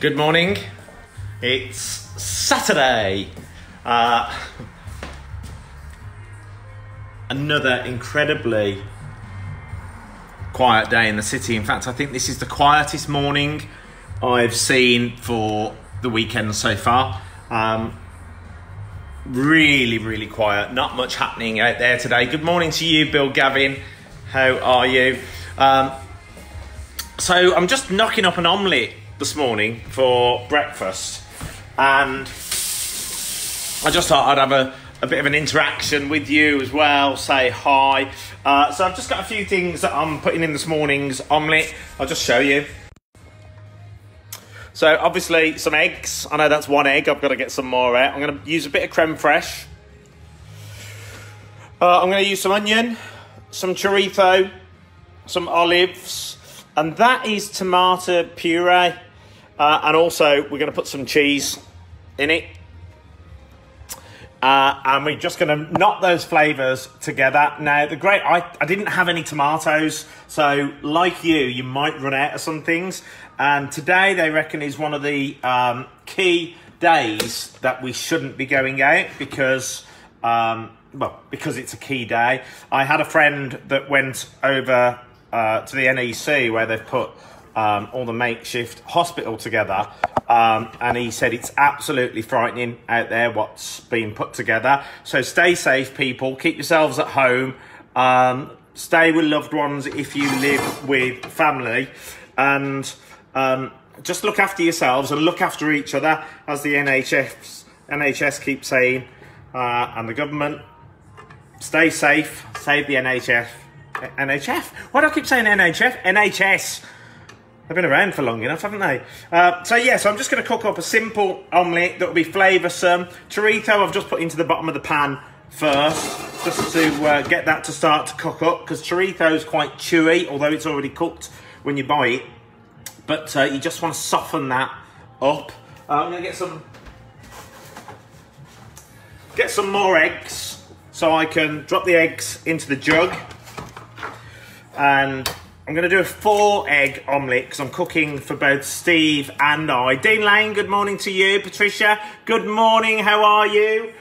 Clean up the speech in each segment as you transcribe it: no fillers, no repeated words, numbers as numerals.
Good morning. It's Saturday. Another incredibly quiet day in the city. In fact, I think this is the quietest morning I've seen for the weekend so far. Really quiet. Not much happening out there today. Good morning to you, Bill Gavin. How are you? So I'm just knocking up an omelette this morning for breakfast, and I just thought I'd have a bit of an interaction with you as well, say hi. So I've just got a few things that I'm putting in this morning's omelette. I'll just show you. So obviously some eggs. I know that's one egg. I've got to get some more out. I'm going to use a bit of creme fraiche. I'm going to use some onion, some chorizo, some olives, and that is tomato puree. And also we're going to put some cheese in it. And we're just going to knot those flavours together. Now, I didn't have any tomatoes, so like you might run out of some things. And today, they reckon, is one of the key days that we shouldn't be going out because it's a key day. I had a friend that went over to the NEC where they've put all the makeshift hospital together, and he said it's absolutely frightening out there what's being put together. So stay safe, people. Keep yourselves at home. Stay with loved ones if you live with family, and just look after yourselves and look after each other, as the NHS keeps saying, and the government. Stay safe. Save the NHS. Why do I keep saying NHS? NHS. They've been around for long enough, haven't they? So I'm just going to cook up a simple omelette that will be flavoursome. Chorizo I've just put into the bottom of the pan first, just to get that to start to cook up, because chorizo is quite chewy, although it's already cooked when you buy it. But you just want to soften that up. I'm going to get some more eggs, so I can drop the eggs into the jug. And I'm going to do a 4-egg omelette because I'm cooking for both Steve and I. Dean Lane, good morning to you. Patricia, good morning. How are you?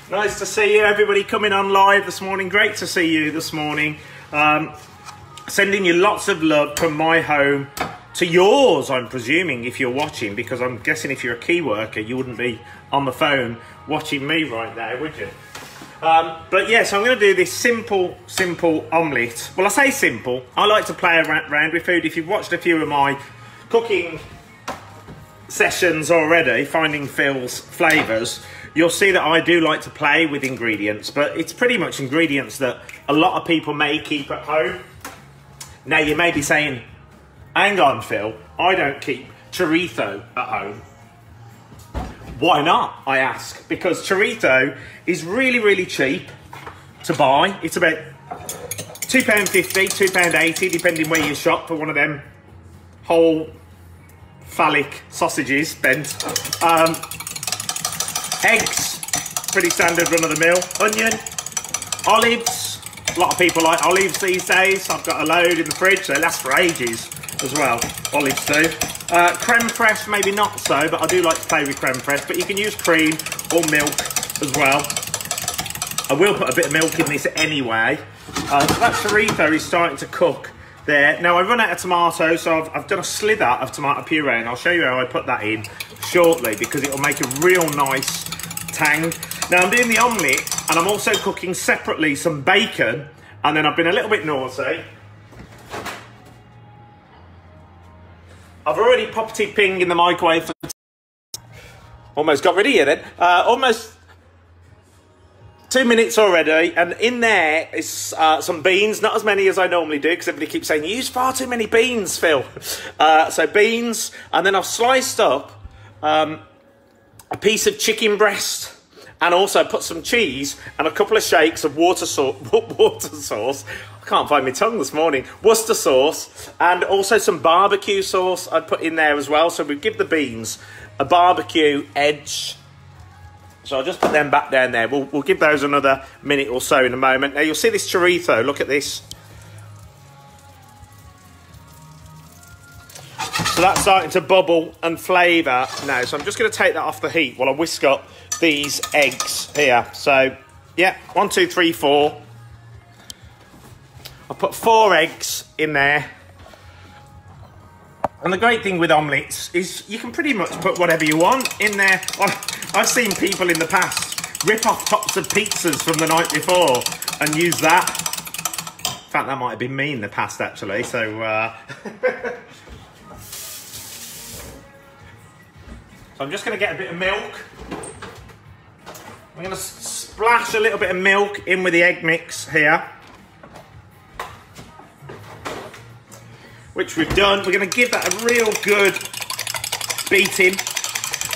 Nice to see you. Everybody coming on live this morning. Great to see you this morning. Sending you lots of love from my home to yours, I'm presuming, if you're watching, because I'm guessing if you're a key worker, you wouldn't be on the phone watching me right now, would you? But yes, I'm going to do this simple omelette. Well, I say simple. I like to play around with food. If you've watched a few of my cooking sessions already, Finding Phil's Flavours, you'll see that I do like to play with ingredients, but it's pretty much ingredients that a lot of people may keep at home. Now, you may be saying, hang on, Phil, I don't keep chorizo at home. Why not, I ask? Because chorizo is really cheap to buy. It's about £2.50, £2.80, depending where you shop for one of them whole phallic sausages bent. Eggs, pretty standard run-of-the-mill. Onion, olives. A lot of people like olives these days. I've got a load in the fridge, so they last for ages as well. Olives do. Creme fraiche, maybe not so, but I do like to play with creme fraiche, but you can use cream or milk as well. I will put a bit of milk in this anyway. So that chorizo is starting to cook there. Now, I run out of tomatoes, so I've done a slither of tomato puree, and I'll show you how I put that in shortly, because it'll make a real nice tang. Now, I'm doing the omelette, and I'm also cooking separately some bacon, and then I've been a little bit naughty. I've already popped it ping in the microwave for... Almost got rid of you then. Almost 2 minutes already, and in there is some beans, not as many as I normally do, because everybody keeps saying, you use far too many beans, Phil. So beans, and then I've sliced up a piece of chicken breast, and also put some cheese and a couple of shakes of water sauce. I can't find my tongue this morning. Worcester sauce, and also some barbecue sauce I'd put in there as well. So we give the beans a barbecue edge. So I'll just put them back down there. We'll give those another minute or so in a moment. Now you'll see this chorizo. Look at this. So that's starting to bubble and flavour now. So I'm just going to take that off the heat while I whisk up these eggs here. So, yeah, 1, 2, 3, 4. I'll put 4 eggs in there. And the great thing with omelettes is you can pretty much put whatever you want in there. I've seen people in the past rip off tops of pizzas from the night before and use that. In fact, that might have been me in the past, actually. So, so I'm just going to get a bit of milk. I'm going to splash a little bit of milk in with the egg mix here. Which we've done. We're going to give that a real good beating.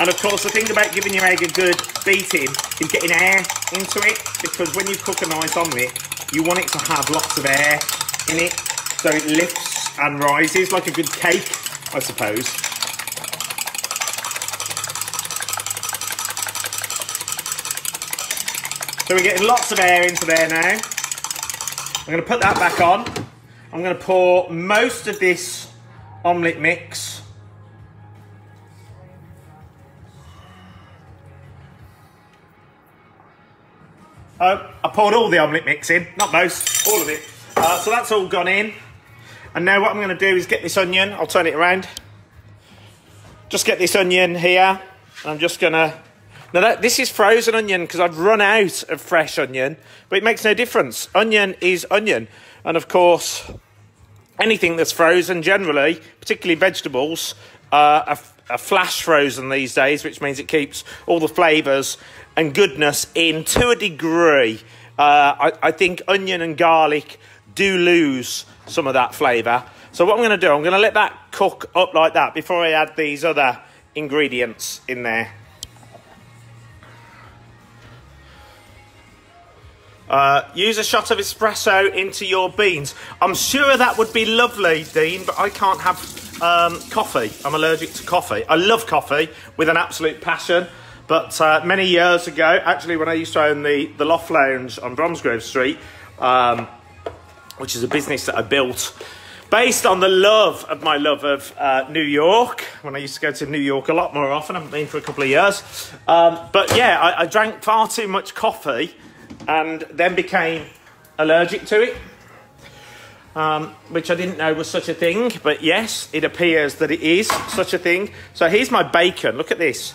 And of course, the thing about giving your egg a good beating is getting air into it, because when you cook a nice omelette, you want it to have lots of air in it, so it lifts and rises like a good cake, I suppose. So we're getting lots of air into there now. I'm going to put that back on. I'm going to pour most of this omelette mix I poured all the omelette mix in, not most, all of it. So that's all gone in. And now what I'm going to do is get this onion. I'll turn it around. Just get this onion here. I'm just going to... Now this is frozen onion because I've run out of fresh onion, but it makes no difference. Onion is onion. And of course, anything that's frozen generally, particularly vegetables, are flash frozen these days, which means it keeps all the flavours and goodness in to a degree. I think onion and garlic do lose some of that flavour. So what I'm going to do, I'm going to let that cook up like that before I add these other ingredients in there. Use a shot of espresso into your beans. I'm sure that would be lovely, Dean, but I can't have coffee. I'm allergic to coffee. I love coffee with an absolute passion, but many years ago, actually when I used to own the Loft Lounge on Bromsgrove Street, which is a business that I built based on the love of New York, when I used to go to New York a lot more often. I haven't been for a couple of years. But yeah, I drank far too much coffee and then became allergic to it, which I didn't know was such a thing, but yes, it appears that it is such a thing. So here's my bacon. Look at this.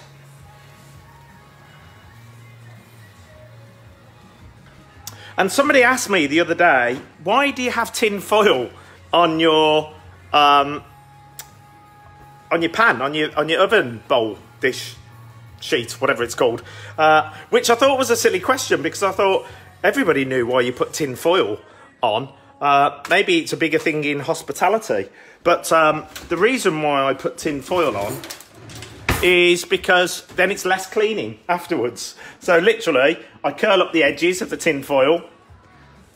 And somebody asked me the other day, why do you have tin foil on your pan, on your oven bowl dish sheet, whatever it's called, which I thought was a silly question, because I thought everybody knew why you put tin foil on. Maybe it's a bigger thing in hospitality, but the reason why I put tin foil on is because then it's less cleaning afterwards. So literally, I curl up the edges of the tin foil,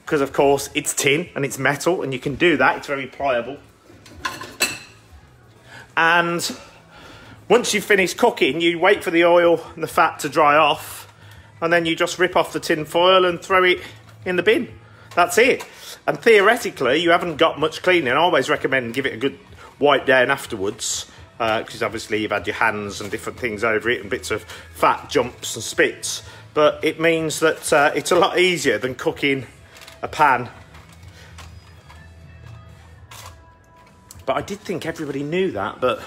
because of course it's tin and it's metal and you can do that, it's very pliable. And once you've finished cooking, you wait for the oil and the fat to dry off, and then you just rip off the tin foil and throw it in the bin. That's it. And theoretically, you haven't got much cleaning. I always recommend give it a good wipe down afterwards, because obviously you've had your hands and different things over it and bits of fat jumps and spits. But it means that it's a lot easier than cooking a pan. But I did think everybody knew that, but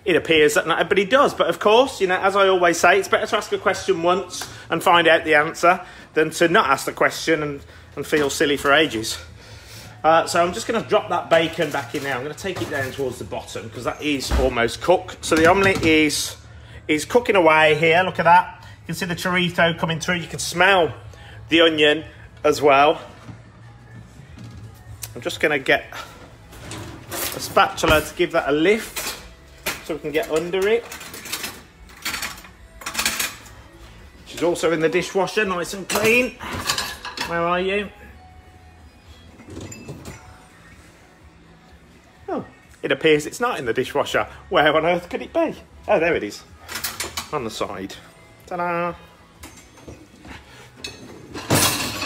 it appears that not everybody does. But of course, you know, as I always say, it's better to ask a question once and find out the answer than to not ask the question and feel silly for ages. So I'm just going to drop that bacon back in now. I'm going to take it down towards the bottom because that is almost cooked. So the omelette is cooking away here. Look at that. You can see the chorizo coming through. You can smell the onion as well. I'm just going to get a spatula to give that a lift so we can get under it. She's also in the dishwasher, nice and clean. Where are you? Oh, it appears it's not in the dishwasher. Where on earth could it be? Oh, there it is. On the side. Ta-da!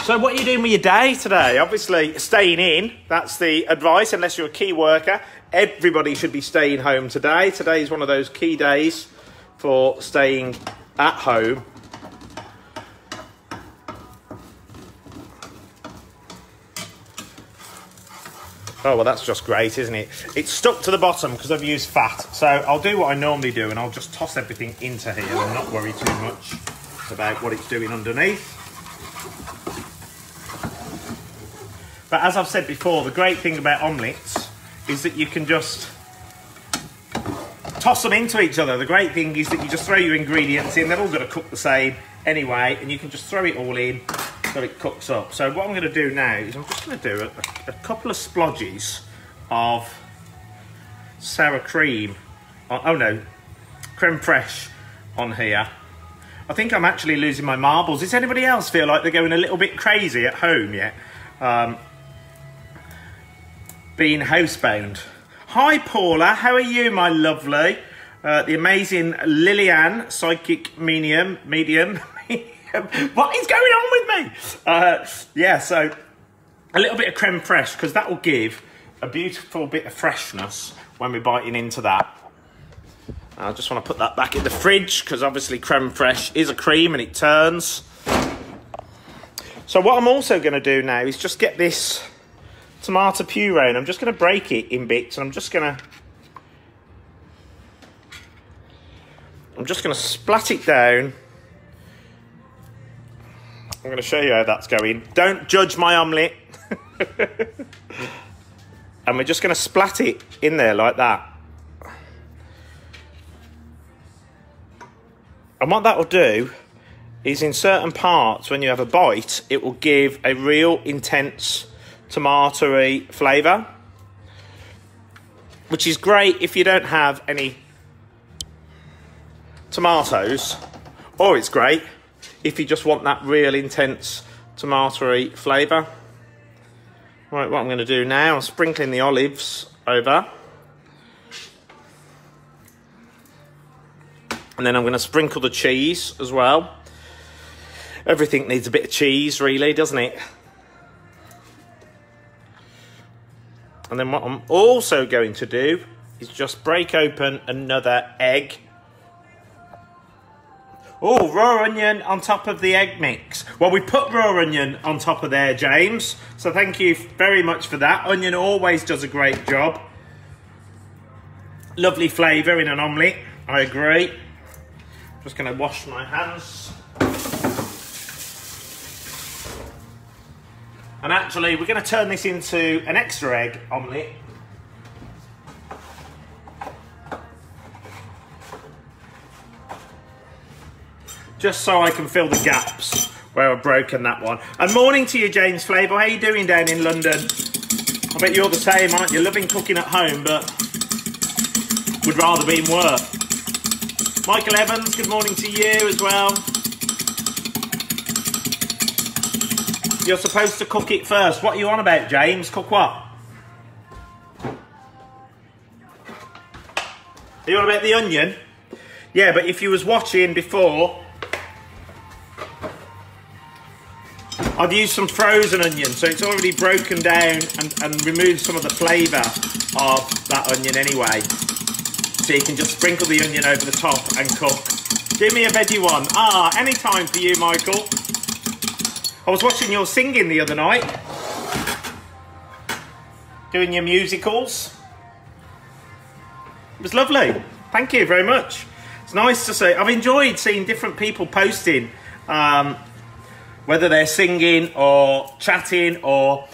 So what are you doing with your day today? Obviously staying in, that's the advice, unless you're a key worker. Everybody should be staying home today. Today is one of those key days for staying at home. Oh, well, that's just great, isn't it? It's stuck to the bottom because I've used fat. So I'll do what I normally do and I'll just toss everything into here and not worry too much about what it's doing underneath. But as I've said before, the great thing about omelettes is that you can just toss them into each other. The great thing is that you just throw your ingredients in. They're all going to cook the same anyway, and you can just throw it all in so it cooks up. So what I'm going to do now is I'm just going to do a couple of splodges of sour cream. Oh no, creme fraiche on here. I think I'm actually losing my marbles. Does anybody else feel like they're going a little bit crazy at home yet? Being housebound. Hi Paula, how are you, my lovely? The amazing Lillian, psychic medium. What is going on with me? Yeah, so a little bit of creme fraiche, because that will give a beautiful bit of freshness when we're biting into that. I just want to put that back in the fridge, because obviously creme fraiche is a cream and it turns. So what I'm also going to do now is just get this tomato puree, and I'm just going to break it in bits, and I'm just going to splat it down. I'm going to show you how that's going. Don't judge my omelette. And we're just going to splat it in there like that. And what that will do is, in certain parts, when you have a bite, it will give a real intense tomatoey flavour, which is great if you don't have any tomatoes, or it's great if you just want that real intense tomatoey flavour. Right, what I'm going to do now, I'm sprinkling the olives over, and then I'm going to sprinkle the cheese as well. Everything needs a bit of cheese, really, doesn't it? And then what I'm also going to do is just break open another egg. Oh, raw onion on top of the egg mix. Well, we put raw onion on top of there, James. So thank you very much for that. Onion always does a great job. Lovely flavour in an omelette, I agree. Just going to wash my hands. And actually, we're going to turn this into an extra egg omelette. Just so I can fill the gaps where I've broken that one. And morning to you, James Flavour. How are you doing down in London? I bet you're the same, aren't you? Loving cooking at home, but would rather be in work. Michael Evans, good morning to you as well. You're supposed to cook it first. What are you on about, James? Cook what? Are you on about the onion? Yeah, but if you was watching before, I've used some frozen onion, so it's already broken down and removed some of the flavour of that onion anyway. So you can just sprinkle the onion over the top and cook. Give me a veggie one. Ah, any time for you, Michael. I was watching your singing the other night. Doing your musicals. It was lovely. Thank you very much. It's nice to see. I've enjoyed seeing different people posting, whether they're singing or chatting, or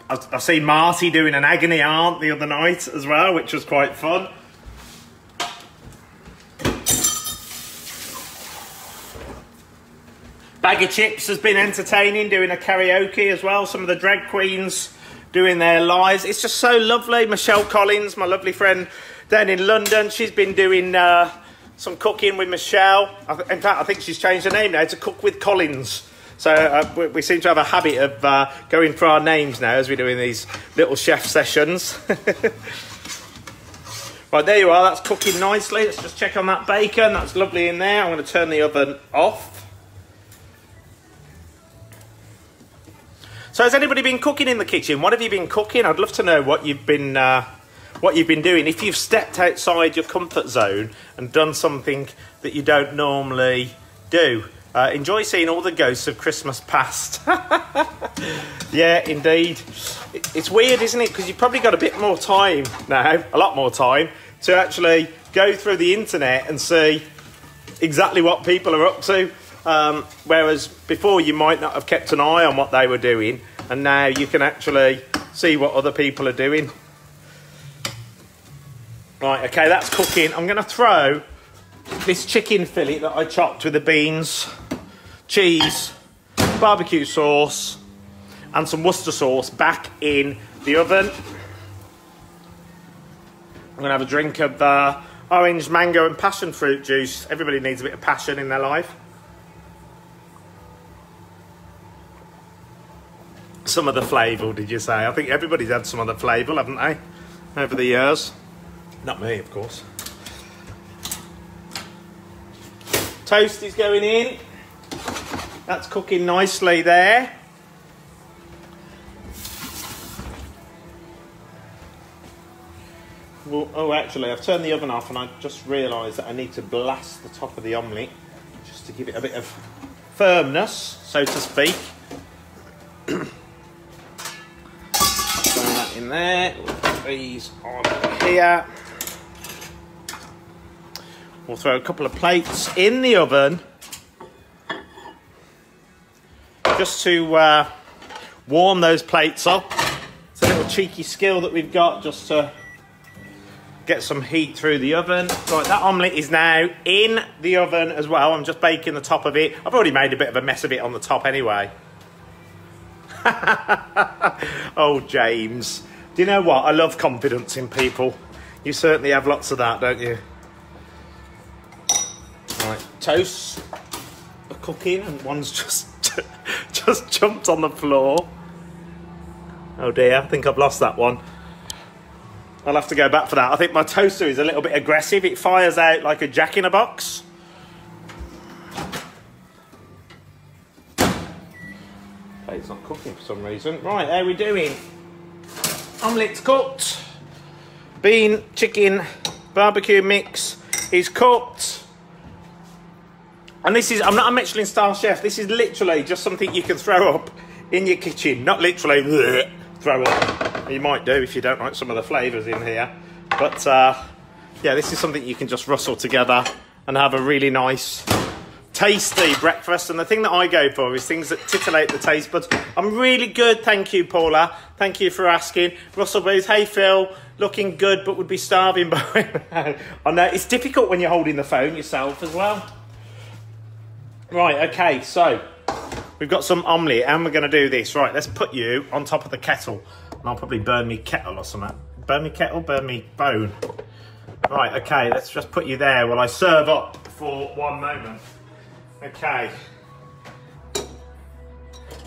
I've seen Marty doing an agony aunt the other night as well, which was quite fun. Bag of Chips has been entertaining, doing a karaoke as well. Some of the drag queens doing their lives. It's just so lovely. Michelle Collins, my lovely friend down in London, she's been doing some cooking with Michelle. In fact, I think she's changed her name now to Cook with Collins. So we seem to have a habit of going for our names now as we're doing these little chef sessions. Right, there you are. That's cooking nicely. Let's just check on that bacon. That's lovely in there. I'm going to turn the oven off. So has anybody been cooking in the kitchen? What have you been cooking? I'd love to know what you've been doing. If you've stepped outside your comfort zone and done something that you don't normally do. Enjoy seeing all the ghosts of Christmas past. Yeah, indeed. It's weird, isn't it? Because you've probably got a bit more time now, a lot more time, to actually go through the internet and see exactly what people are up to. Whereas before you might not have kept an eye on what they were doing, and now you can actually see what other people are doing. Right, okay, that's cooking. I'm going to throw this chicken fillet that I chopped with the beans, cheese, barbecue sauce and some Worcester sauce back in the oven. I'm going to have a drink of orange, mango and passion fruit juice. Everybody needs a bit of passion in their life. Some of the Flavours, did you say? I think everybody's had some of the Flavours, haven't they, over the years? Not me, of course. Toast is going in. That's cooking nicely there. Well, oh, actually, I've turned the oven off and I just realised that I need to blast the top of the omelette just to give it a bit of firmness, so to speak. In there, we'll put these on here. We'll throw a couple of plates in the oven just to warm those plates up. It's a little cheeky skill that we've got just to get some heat through the oven. Right, that omelette is now in the oven as well. I'm just baking the top of it. I've already made a bit of a mess of it on the top anyway. Oh, James. Do you know what? I love confidence in people. You certainly have lots of that, don't you? Right, toasts are cooking and one's just jumped on the floor. Oh dear, I think I've lost that one. I'll have to go back for that. I think my toaster is a little bit aggressive. It fires out like a jack-in-a-box. It's not cooking for some reason. Right, how are we doing? Omelette's cooked. Bean, chicken, barbecue mix is cooked. And this is, I'm not a Michelin star chef. This is literally just something you can throw up in your kitchen. Not literally bleh, throw up. You might do if you don't like some of the flavours in here. But yeah, this is something you can just rustle together and have a really nice tasty breakfast. And the thing that I go for is things that titillate the taste buds. I'm really good, thank you, Paula. Thank you for asking. Russell Booth, hey Phil, looking good but would be starving by now. I know it's difficult when you're holding the phone yourself as well. Right, okay, so we've got some omelette and we're going to do this. Right, let's put you on top of the kettle. And I'll probably burn me kettle or something. Burn me kettle, burn me bone. Right, okay, let's just put you there while I serve up for 1 moment. Okay.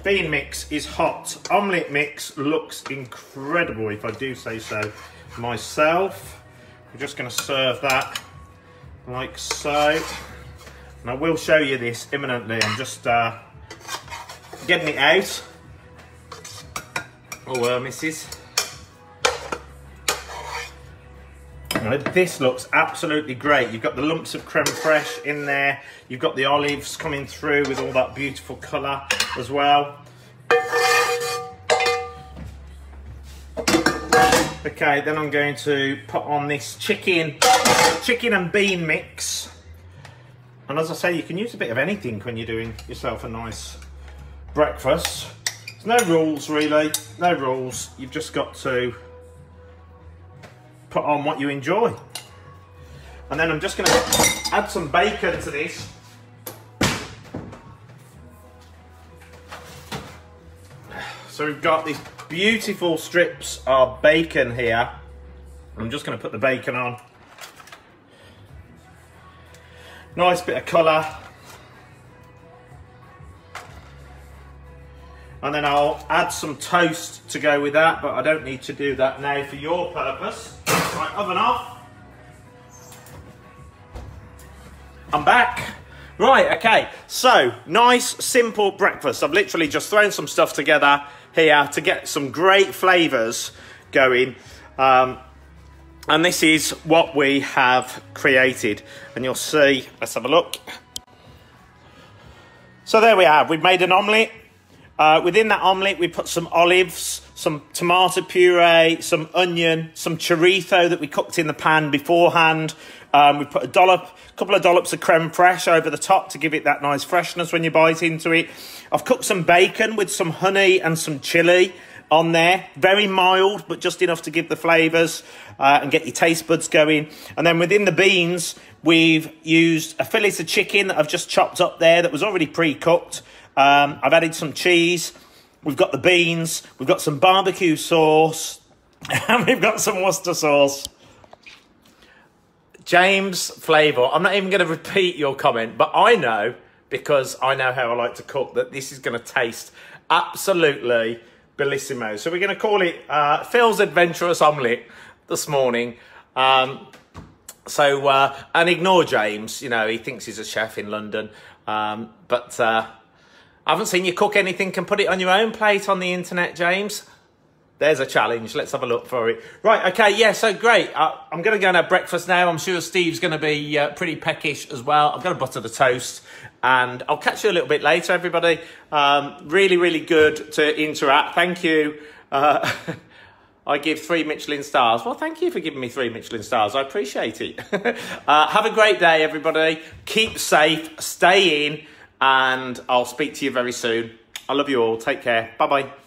Bean mix is hot. Omelette mix looks incredible, if I do say so myself. I'm just going to serve that like so. And I will show you this imminently. I'm just getting it out. Oh, missus. Now, this looks absolutely great. You've got the lumps of creme fraiche in there. You've got the olives coming through with all that beautiful colour as well. Okay, then I'm going to put on this chicken and bean mix. And as I say, you can use a bit of anything when you're doing yourself a nice breakfast. There's no rules really, no rules. You've just got to put on what you enjoy. And then I'm just going to add some bacon to this. So we've got these beautiful strips of bacon here. I'm just going to put the bacon on. Nice bit of colour. And then I'll add some toast to go with that, but I don't need to do that now for your purpose. Right, oven off. I'm back. Right, okay, so nice, simple breakfast. I've literally just thrown some stuff together here to get some great flavours going. And this is what we have created. And you'll see, let's have a look. So there we are, we've made an omelette. Within that omelette, we put some olives, some tomato puree, some onion, some chorizo that we cooked in the pan beforehand. We put a couple of dollops of creme fraiche over the top to give it that nice freshness when you bite into it. I've cooked some bacon with some honey and some chilli on there. Very mild, but just enough to give the flavours and get your taste buds going. And then within the beans, we've used a fillet of chicken that I've just chopped up there that was already pre-cooked. I've added some cheese. We've got the beans. We've got some barbecue sauce. And we've got some Worcester sauce. James Flavour, I'm not even going to repeat your comment, but I know, because I know how I like to cook, that this is going to taste absolutely bellissimo. So we're going to call it Phil's Adventurous Omelette this morning. And ignore James, you know, he thinks he's a chef in London. But I haven't seen you cook anything and put it on your own plate on the internet, James. There's a challenge. Let's have a look for it. Right, okay, yeah, so great. I'm going to go and have breakfast now. I'm sure Steve's going to be pretty peckish as well. I'm going to butter the toast. And I'll catch you a little bit later, everybody. Really, really good to interact. Thank you. I give 3 Michelin stars. Well, thank you for giving me 3 Michelin stars. I appreciate it. Have a great day, everybody. Keep safe. Stay in. And I'll speak to you very soon. I love you all. Take care. Bye-bye.